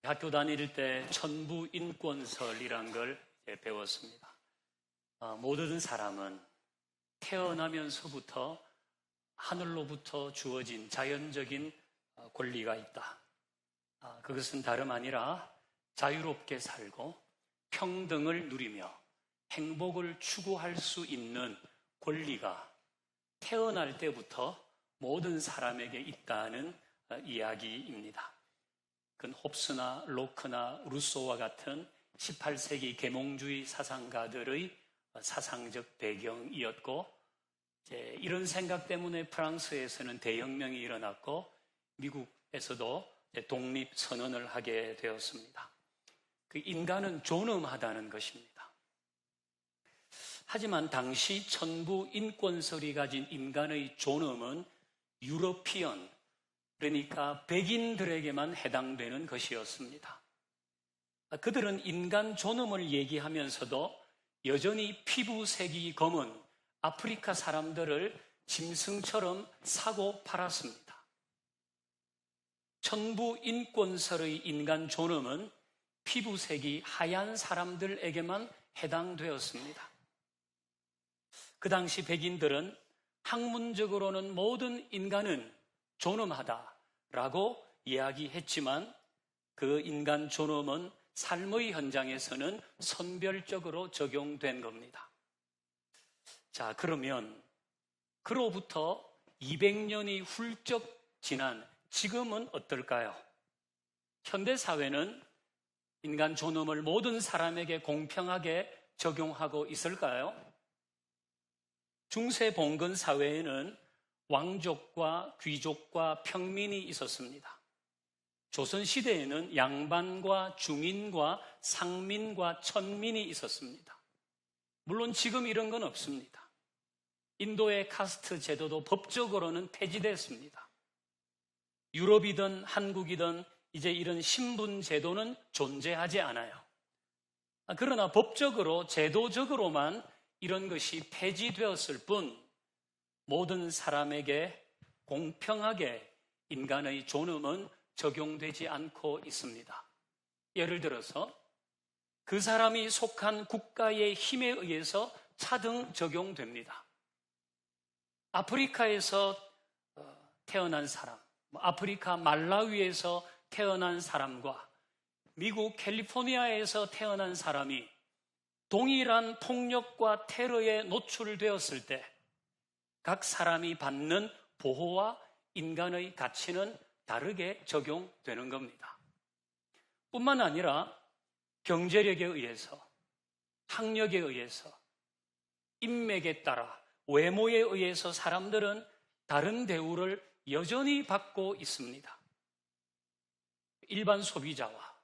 학교 다닐 때 천부인권설이란 걸 배웠습니다. 모든 사람은 태어나면서부터 하늘로부터 주어진 자연적인 권리가 있다. 그것은 다름 아니라 자유롭게 살고 평등을 누리며 행복을 추구할 수 있는 권리가 태어날 때부터 모든 사람에게 있다는 이야기입니다. 그건 홉스나 로크나 루소와 같은 18세기 계몽주의 사상가들의 사상적 배경이었고, 이런 생각 때문에 프랑스에서는 대혁명이 일어났고 미국에서도 독립선언을 하게 되었습니다. 그 인간은 존엄하다는 것입니다. 하지만 당시 천부 인권설이 가진 인간의 존엄은 유러피언, 그러니까 백인들에게만 해당되는 것이었습니다. 그들은 인간 존엄을 얘기하면서도 여전히 피부색이 검은 아프리카 사람들을 짐승처럼 사고 팔았습니다. 천부 인권설의 인간 존엄은 피부색이 하얀 사람들에게만 해당되었습니다. 그 당시 백인들은 학문적으로는 모든 인간은 존엄하다라고 이야기했지만 그 인간 존엄은 삶의 현장에서는 선별적으로 적용된 겁니다. 자, 그러면 그로부터 200년이 훌쩍 지난 지금은 어떨까요? 현대사회는 인간 존엄을 모든 사람에게 공평하게 적용하고 있을까요? 중세 봉건 사회에는 왕족과 귀족과 평민이 있었습니다. 조선시대에는 양반과 중인과 상민과 천민이 있었습니다. 물론 지금 이런 건 없습니다. 인도의 카스트 제도도 법적으로는 폐지됐습니다. 유럽이든 한국이든 이제 이런 신분 제도는 존재하지 않아요. 그러나 법적으로 제도적으로만 이런 것이 폐지되었을 뿐 모든 사람에게 공평하게 인간의 존엄은 적용되지 않고 있습니다. 예를 들어서 그 사람이 속한 국가의 힘에 의해서 차등 적용됩니다. 아프리카에서 태어난 사람, 아프리카 말라위에서 태어난 사람과 미국 캘리포니아에서 태어난 사람이 동일한 폭력과 테러에 노출되었을 때 각 사람이 받는 보호와 인간의 가치는 다르게 적용되는 겁니다. 뿐만 아니라 경제력에 의해서, 학력에 의해서, 인맥에 따라, 외모에 의해서 사람들은 다른 대우를 여전히 받고 있습니다. 일반 소비자와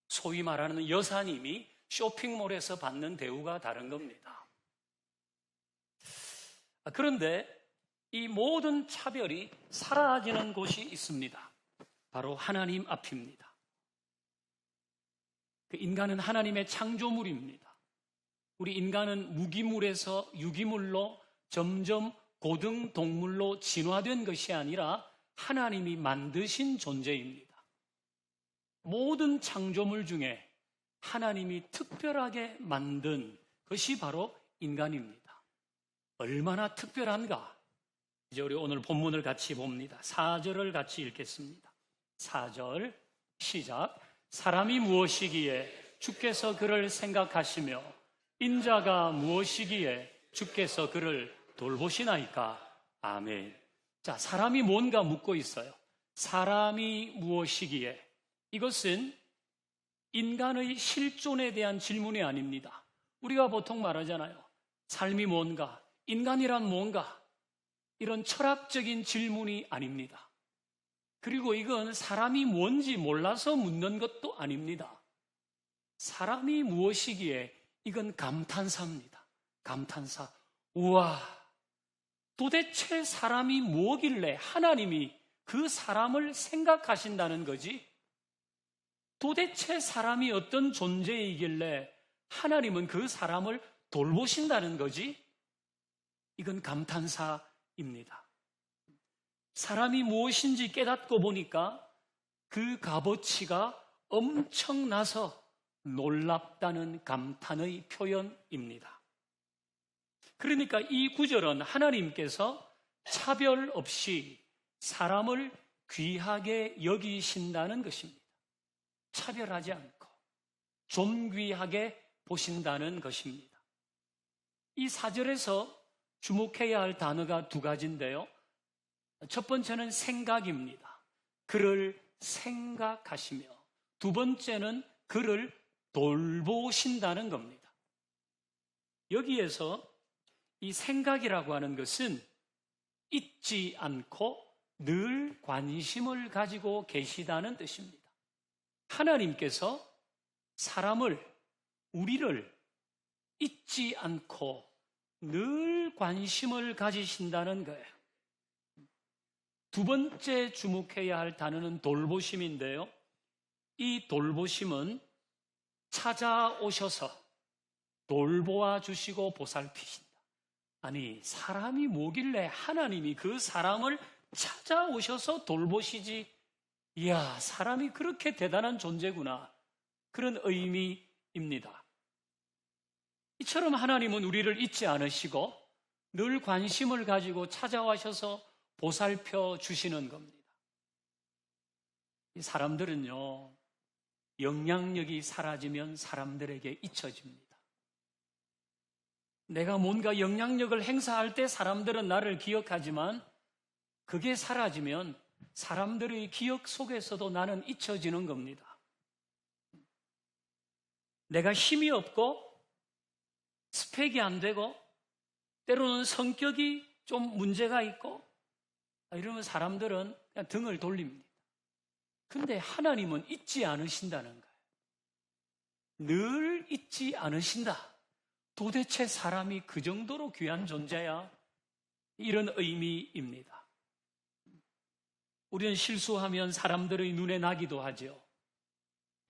소위 말하는 여사님이 쇼핑몰에서 받는 대우가 다른 겁니다. 그런데 이 모든 차별이 사라지는 곳이 있습니다. 바로 하나님 앞입니다. 인간은 하나님의 창조물입니다. 우리 인간은 무기물에서 유기물로 점점 고등동물로 진화된 것이 아니라 하나님이 만드신 존재입니다. 모든 창조물 중에 하나님이 특별하게 만든 것이 바로 인간입니다. 얼마나 특별한가? 이제 우리 오늘 본문을 같이 봅니다. 4절을 같이 읽겠습니다. 4절 시작. 사람이 무엇이기에 주께서 그를 생각하시며 인자가 무엇이기에 주께서 그를 돌보시나이까? 아멘. 자, 사람이 뭔가 묻고 있어요. 사람이 무엇이기에? 이것은 인간의 실존에 대한 질문이 아닙니다. 우리가 보통 말하잖아요. 삶이 뭔가? 인간이란 뭔가? 이런 철학적인 질문이 아닙니다. 그리고 이건 사람이 뭔지 몰라서 묻는 것도 아닙니다. 사람이 무엇이기에 이건 감탄사입니다. 감탄사. 우와, 도대체 사람이 뭐길래 하나님이 그 사람을 생각하신다는 거지? 도대체 사람이 어떤 존재이길래 하나님은 그 사람을 돌보신다는 거지? 이건 감탄사입니다. 사람이 무엇인지 깨닫고 보니까 그 값어치가 엄청나서 놀랍다는 감탄의 표현입니다. 그러니까 이 구절은 하나님께서 차별 없이 사람을 귀하게 여기신다는 것입니다. 차별하지 않고 존귀하게 보신다는 것입니다. 이 4절에서 주목해야 할 단어가 두 가지인데요. 첫 번째는 생각입니다. 그를 생각하시며, 두 번째는 그를 돌보신다는 겁니다. 여기에서 이 생각이라고 하는 것은 잊지 않고 늘 관심을 가지고 계시다는 뜻입니다. 하나님께서 사람을, 우리를 잊지 않고 늘 관심을 가지신다는 거예요. 두 번째 주목해야 할 단어는 돌보심인데요. 이 돌보심은 찾아오셔서 돌보아 주시고 보살피신다. 아니, 사람이 뭐길래 하나님이 그 사람을 찾아오셔서 돌보시지? 이야, 사람이 그렇게 대단한 존재구나. 그런 의미입니다. 이처럼 하나님은 우리를 잊지 않으시고 늘 관심을 가지고 찾아와셔서 보살펴 주시는 겁니다. 이 사람들은요, 영향력이 사라지면 사람들에게 잊혀집니다. 내가 뭔가 영향력을 행사할 때 사람들은 나를 기억하지만 그게 사라지면 사람들의 기억 속에서도 나는 잊혀지는 겁니다. 내가 힘이 없고 스펙이 안 되고 때로는 성격이 좀 문제가 있고 이러면 사람들은 그냥 등을 돌립니다. 근데 하나님은 잊지 않으신다는 거예요. 늘 잊지 않으신다. 도대체 사람이 그 정도로 귀한 존재야? 이런 의미입니다. 우리는 실수하면 사람들의 눈에 나기도 하죠.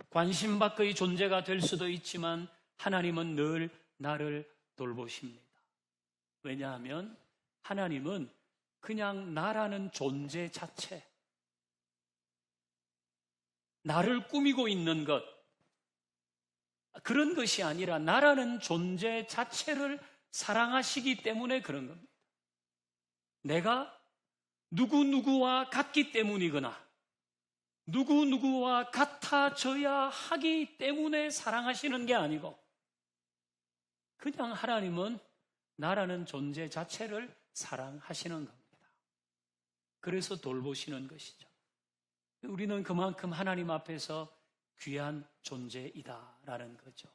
관심 밖의 존재가 될 수도 있지만 하나님은 늘 나를 돌보십니다. 왜냐하면 하나님은 그냥 나라는 존재 자체, 나를 꾸미고 있는 것, 그런 것이 아니라 나라는 존재 자체를 사랑하시기 때문에 그런 겁니다. 내가 누구누구와 같기 때문이거나 누구누구와 같아져야 하기 때문에 사랑하시는 게 아니고 그냥 하나님은 나라는 존재 자체를 사랑하시는 겁니다. 그래서 돌보시는 것이죠. 우리는 그만큼 하나님 앞에서 귀한 존재이다라는 거죠.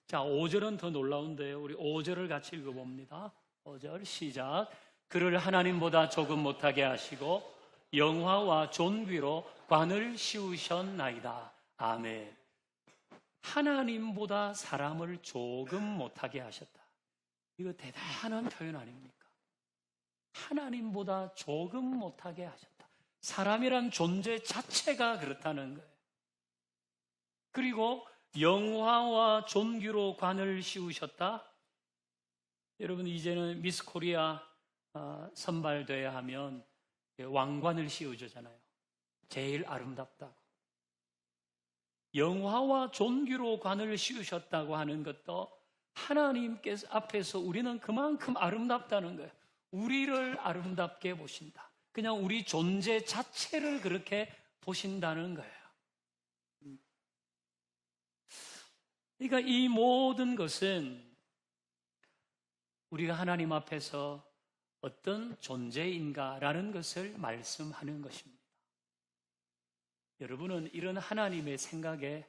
자, 5절은 더 놀라운데요. 우리 5절을 같이 읽어봅니다. 5절 시작. 그를 하나님보다 조금 못하게 하시고 영화와 존귀로 관을 씌우셨나이다. 아멘. 하나님보다 사람을 조금 못하게 하셨다. 이거 대단한 표현 아닙니까? 하나님보다 조금 못하게 하셨다. 사람이란 존재 자체가 그렇다는 거예요. 그리고 영화와 존귀로 관을 씌우셨다. 여러분, 이제는 미스 코리아 선발돼야 하면 왕관을 씌워주잖아요. 제일 아름답다고. 영화와 존귀로 관을 씌우셨다고 하는 것도 하나님께서 앞에서 우리는 그만큼 아름답다는 거예요. 우리를 아름답게 보신다. 그냥 우리 존재 자체를 그렇게 보신다는 거예요. 그러니까 이 모든 것은 우리가 하나님 앞에서 어떤 존재인가라는 것을 말씀하는 것입니다. 여러분은 이런 하나님의 생각에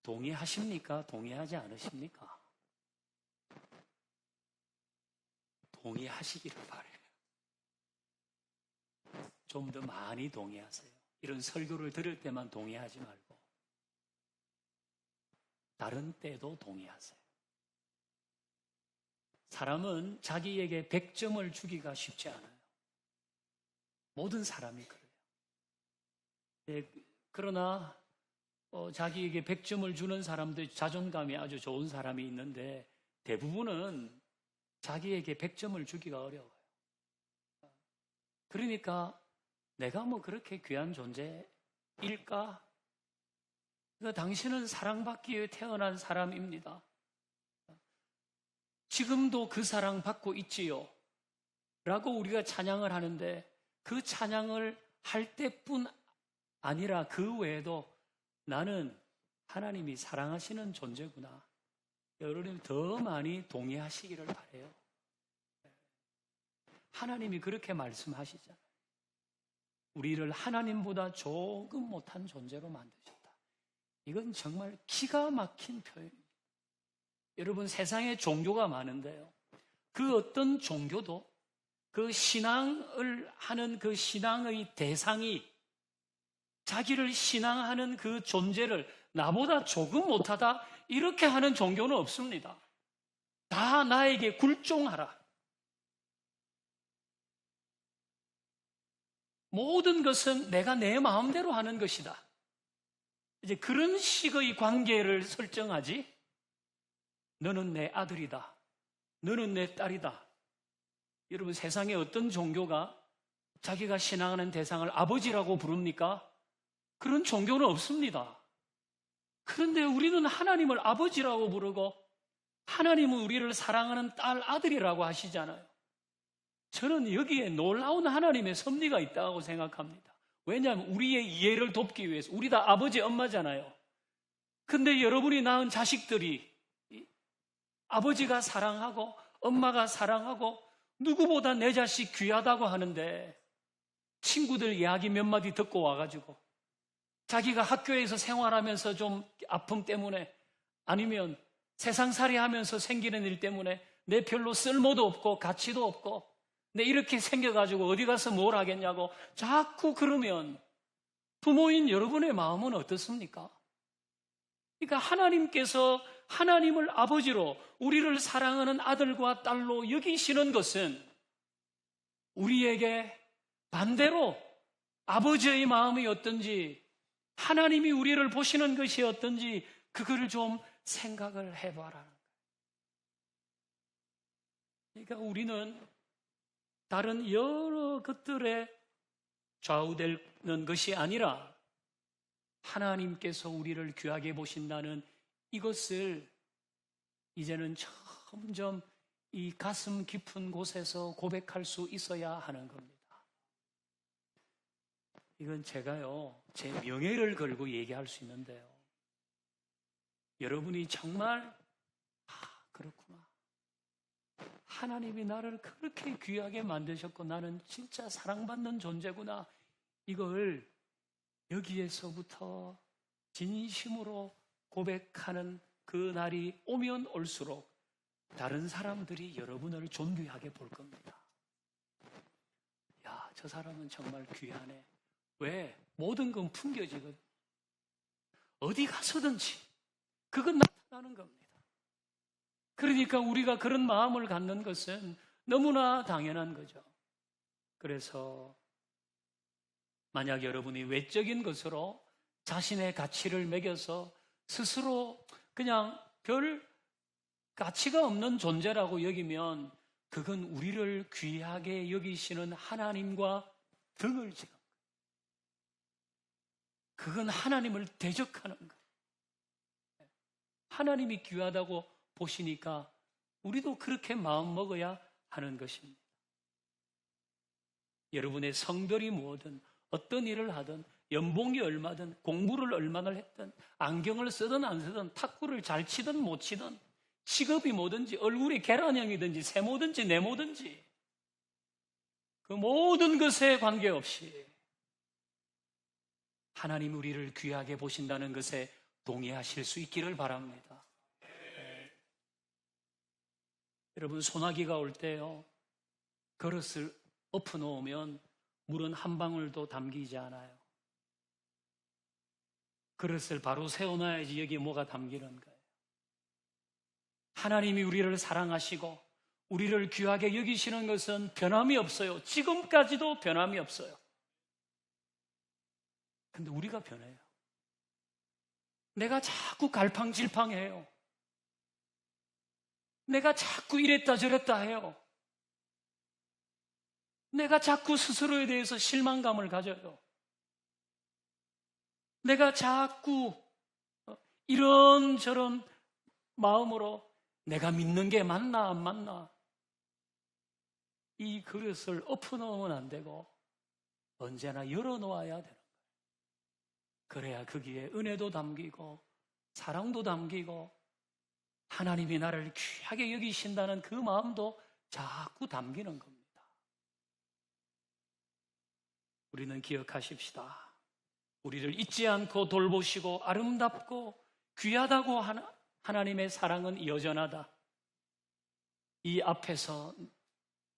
동의하십니까? 동의하지 않으십니까? 동의하시기를 바라요. 좀 더 많이 동의하세요. 이런 설교를 들을 때만 동의하지 말고 다른 때도 동의하세요. 사람은 자기에게 100점을 주기가 쉽지 않아요. 모든 사람이 그래요. 네, 그러나 자기에게 100점을 주는 사람들, 자존감이 아주 좋은 사람이 있는데 대부분은 자기에게 100점을 주기가 어려워요. 그러니까 내가 뭐 그렇게 귀한 존재일까? 당신은 사랑받기 위해 태어난 사람입니다. 지금도 그 사랑 받고 있지요. 라고 우리가 찬양을 하는데 그 찬양을 할 때뿐 아니라 그 외에도 나는 하나님이 사랑하시는 존재구나. 여러분 더 많이 동의하시기를 바라요. 하나님이 그렇게 말씀하시잖아요. 우리를 하나님보다 조금 못한 존재로 만드셨다. 이건 정말 기가 막힌 표현입니다. 여러분 세상에 종교가 많은데요. 그 어떤 종교도 그 신앙을 하는 그 신앙의 대상이 자기를 신앙하는 그 존재를 나보다 조금 못하다 이렇게 하는 종교는 없습니다. 다 나에게 굴종하라. 모든 것은 내가 내 마음대로 하는 것이다. 이제 그런 식의 관계를 설정하지, 너는 내 아들이다. 너는 내 딸이다. 여러분 세상에 어떤 종교가 자기가 신앙하는 대상을 아버지라고 부릅니까? 그런 종교는 없습니다. 그런데 우리는 하나님을 아버지라고 부르고 하나님은 우리를 사랑하는 딸, 아들이라고 하시잖아요. 저는 여기에 놀라운 하나님의 섭리가 있다고 생각합니다. 왜냐하면 우리의 이해를 돕기 위해서. 우리 다 아버지, 엄마잖아요. 근데 여러분이 낳은 자식들이 아버지가 사랑하고 엄마가 사랑하고 누구보다 내 자식 귀하다고 하는데 친구들 이야기 몇 마디 듣고 와가지고 자기가 학교에서 생활하면서 좀 아픔 때문에 아니면 세상살이 하면서 생기는 일 때문에 내 별로 쓸모도 없고 가치도 없고 내 이렇게 생겨가지고 어디 가서 뭘 하겠냐고 자꾸 그러면 부모인 여러분의 마음은 어떻습니까? 그러니까 하나님께서 하나님을 아버지로 우리를 사랑하는 아들과 딸로 여기시는 것은 우리에게 반대로 아버지의 마음이 어떤지 하나님이 우리를 보시는 것이 어떤지 그거를 좀 생각을 해봐라. 그러니까 우리는 다른 여러 것들에 좌우되는 것이 아니라 하나님께서 우리를 귀하게 보신다는 이것을 이제는 점점 이 가슴 깊은 곳에서 고백할 수 있어야 하는 겁니다. 이건 제가요, 제 명예를 걸고 얘기할 수 있는데요. 여러분이 정말, 그렇구나. 하나님이 나를 그렇게 귀하게 만드셨고 나는 진짜 사랑받는 존재구나. 이걸 여기에서부터 진심으로 고백하는 그 날이 오면 올수록 다른 사람들이 여러분을 존귀하게 볼 겁니다. 야, 저 사람은 정말 귀하네. 왜? 모든 건 풍겨지거든. 어디 가서든지 그건 나타나는 겁니다. 그러니까 우리가 그런 마음을 갖는 것은 너무나 당연한 거죠. 그래서 만약 여러분이 외적인 것으로 자신의 가치를 매겨서 스스로 그냥 별 가치가 없는 존재라고 여기면 그건 우리를 귀하게 여기시는 하나님과 등을 지는 거예요. 그건 하나님을 대적하는 거예요. 하나님이 귀하다고 보시니까 우리도 그렇게 마음 먹어야 하는 것입니다. 여러분의 성별이 뭐든 어떤 일을 하든 연봉이 얼마든 공부를 얼마나 했든 안경을 쓰든 안 쓰든 탁구를 잘 치든 못 치든 직업이 뭐든지 얼굴이 계란형이든지 세모든지 네모든지 그 모든 것에 관계없이 하나님 우리를 귀하게 보신다는 것에 동의하실 수 있기를 바랍니다. 여러분 소나기가 올 때요 그릇을 엎어 놓으면 물은 한 방울도 담기지 않아요. 그릇을 바로 세워놔야지 여기에 뭐가 담기는 거예요. 하나님이 우리를 사랑하시고 우리를 귀하게 여기시는 것은 변함이 없어요. 지금까지도 변함이 없어요. 근데 우리가 변해요. 내가 자꾸 갈팡질팡해요. 내가 자꾸 이랬다 저랬다 해요. 내가 자꾸 스스로에 대해서 실망감을 가져요. 내가 자꾸 이런저런 마음으로 내가 믿는 게 맞나 안 맞나 이 그릇을 엎어놓으면 안 되고 언제나 열어놓아야 되는 거예요. 그래야 거기에 은혜도 담기고 사랑도 담기고 하나님이 나를 귀하게 여기신다는 그 마음도 자꾸 담기는 겁니다. 우리는 기억하십시다. 우리를 잊지 않고 돌보시고 아름답고 귀하다고 하는 하나님의 사랑은 여전하다. 이 앞에서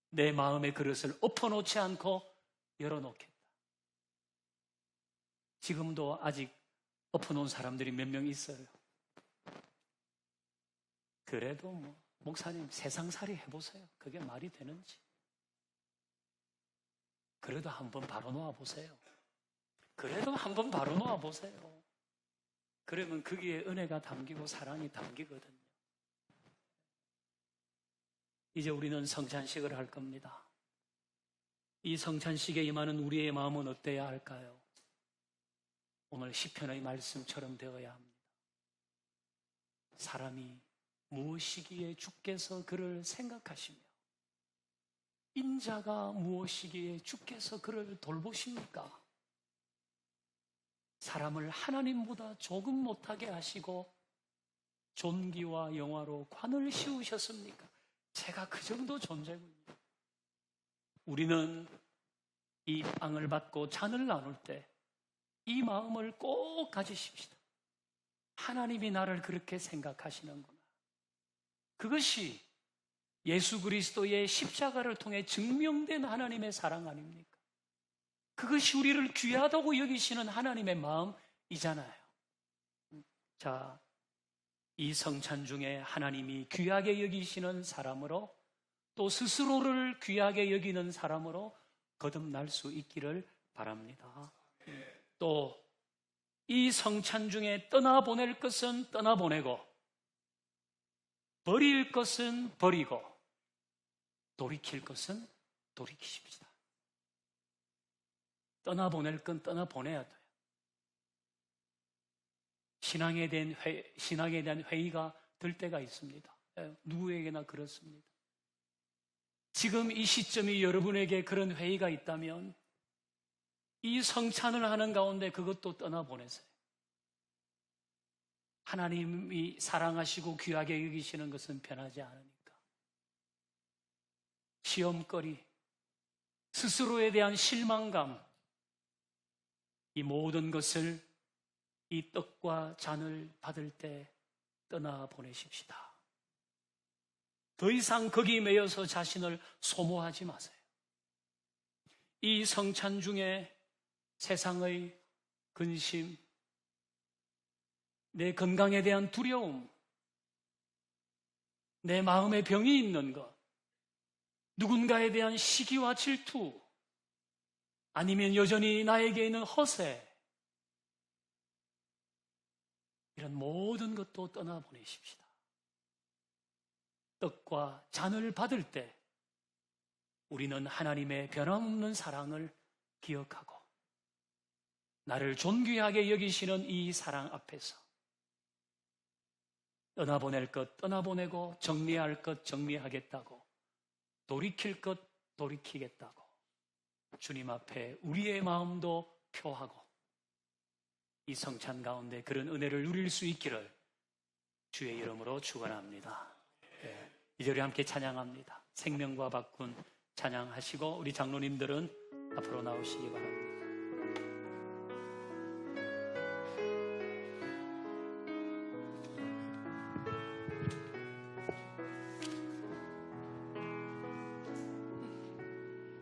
내 마음의 그릇을 엎어놓지 않고 열어놓겠다. 지금도 아직 엎어놓은 사람들이 몇 명 있어요. 그래도 목사님 세상살이 해보세요. 그게 말이 되는지. 그래도 한번 바로 놓아보세요. 그래도 한번 바로 놓아보세요. 그러면 거기에 은혜가 담기고 사랑이 담기거든요. 이제 우리는 성찬식을 할 겁니다. 이 성찬식에 임하는 우리의 마음은 어때야 할까요? 오늘 시편의 말씀처럼 되어야 합니다. 사람이 무엇이기에 주께서 그를 생각하시며 인자가 무엇이기에 주께서 그를 돌보십니까? 사람을 하나님보다 조금 못하게 하시고 존귀와 영화로 관을 씌우셨습니까? 제가 그 정도 존재군요. 우리는 이 빵을 받고 잔을 나눌 때 이 마음을 꼭 가지십시다. 하나님이 나를 그렇게 생각하시는구나. 그것이 예수 그리스도의 십자가를 통해 증명된 하나님의 사랑 아닙니까? 그것이 우리를 귀하다고 여기시는 하나님의 마음이잖아요. 자, 이 성찬 중에 하나님이 귀하게 여기시는 사람으로 또 스스로를 귀하게 여기는 사람으로 거듭날 수 있기를 바랍니다. 또 이 성찬 중에 떠나보낼 것은 떠나보내고 버릴 것은 버리고 돌이킬 것은 돌이키십시다. 떠나보낼 건 떠나보내야 돼요. 신앙에 대한 회의가 들 때가 있습니다. 누구에게나 그렇습니다. 지금 이 시점이 여러분에게 그런 회의가 있다면 이 성찬을 하는 가운데 그것도 떠나보내세요. 하나님이 사랑하시고 귀하게 여기시는 것은 변하지 않으니까. 시험거리, 스스로에 대한 실망감, 이 모든 것을 이 떡과 잔을 받을 때 떠나보내십시다. 더 이상 거기 매여서 자신을 소모하지 마세요. 이 성찬 중에 세상의 근심, 내 건강에 대한 두려움, 내 마음에 병이 있는 것, 누군가에 대한 시기와 질투, 아니면 여전히 나에게 있는 허세, 이런 모든 것도 떠나보내십시다. 떡과 잔을 받을 때 우리는 하나님의 변함없는 사랑을 기억하고 나를 존귀하게 여기시는 이 사랑 앞에서 떠나보낼 것 떠나보내고 정리할 것 정리하겠다고 돌이킬 것 돌이키겠다고 주님 앞에 우리의 마음도 표하고 이 성찬 가운데 그런 은혜를 누릴 수 있기를 주의 이름으로 축원합니다. 이 절에 함께 찬양합니다. 생명과 바꾼 찬양하시고 우리 장로님들은 앞으로 나오시기 바랍니다.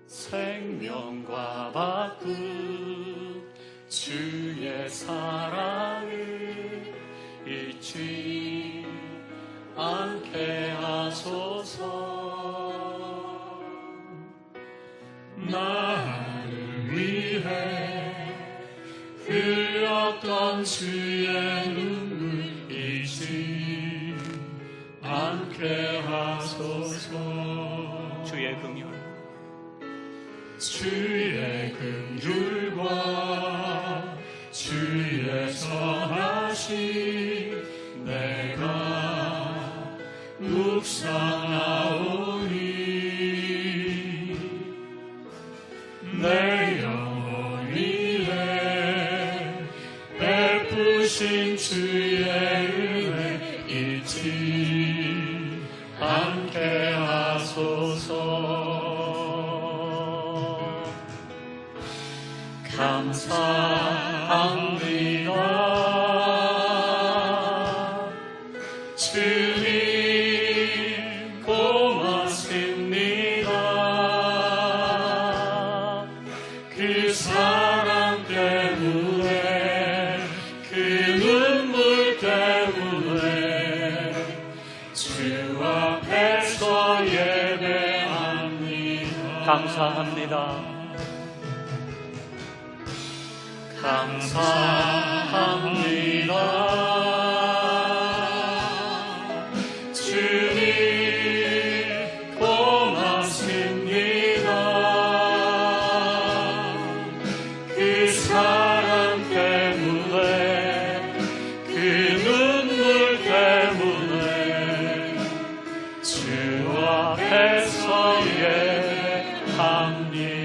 생명과 바꾼 주의 사랑을 잊지 않게 하소서. 나를 위해 흘렸던 주의 눈물 잊지 않게 하소서. 주의 긍휼 주의 긍휼과 주의 선하심 내 영혼 위에 베푸신 주의 은혜 잊지 않게 하소서. 감사합니다. 주님 고맙습니다. 그 사랑 때문에 그 눈물 때문에 주 앞에서 예배합니다. 감사합니다. 감사합니다. 주님 고맙습니다. 그 사랑 때문에 그 눈물 때문에 주 앞에서 예배합니다.